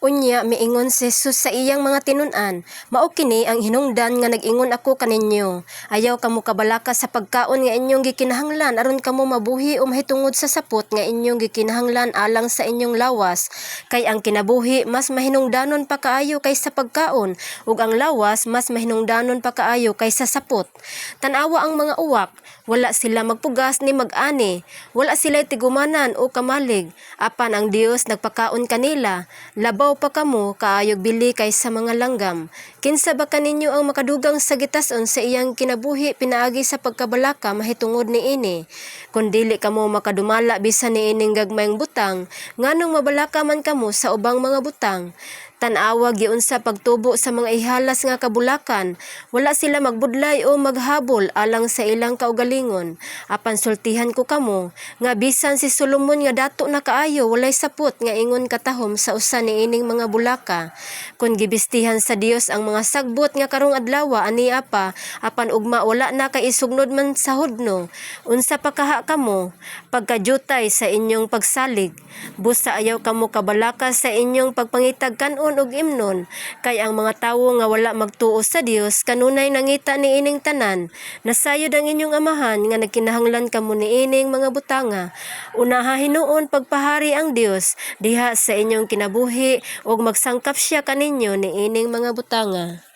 Unya miingon si Jesus sa iyang mga tinun-an, mao kini ang hinungdan nga nag-ingon ako kaninyo. Ayaw kamo kabalaka sa pagkaon nga inyong gikinahanglan aron kamo mabuhi o mahitungod sa sapot nga inyong gikinahanglan alang sa inyong lawas. Kay ang kinabuhi mas mahinungdanon pa kaayo kaysa pagkaon ug ang lawas mas mahinungdanon pa kaayo kaysa sapot. Tan-awa ang mga uwak, wala sila magpugas ni mag-ani, wala sila'y tigumanan o kamalig. Apan ang Dios nagpakaon kanila, labaw pa kamo kaayog bili kaysa mga langgam. Kinsa ba kaninyo ang makadugang sa gitason sa iyang kinabuhi pinaagi sa pagkabalaka mahitungod niini? Kun dili kamo makadumala bisan niining gagmayng butang, nganong mabalaka man kamo sa ubang mga butang? Tan-awa giun sa pagtubo sa mga ihalas nga kabulakan, wala sila magbudlay o maghabol alang sa ilang kaugalingon. Apan sultihan ko kamo nga bisan si Solomon nga dato na kaayo walay sapot nga ingon katahom sa usa niining mga bulaka. Kun gibistihan sa Dios ang mga sagbot nga karong adlaw ania pa, apan ugma wala na kay isugnod man sa hudno. Unsa pa kaha kamo pagkadyutay sa inyong pagsalig, busa ayaw kamo kabalaka sa inyong pagpangitag kanon og imnon, kay ang mga tawo nga wala magtuo sa Dios kanunay nangita niining tanan. Nasayod ang inyong amahan nga nagkinahanglan kamo niining mga butanga. Unaha hinuon pagpahari ang Dios diha sa inyong kinabuhi ug magsangkap siya kaninyo niining mga butanga.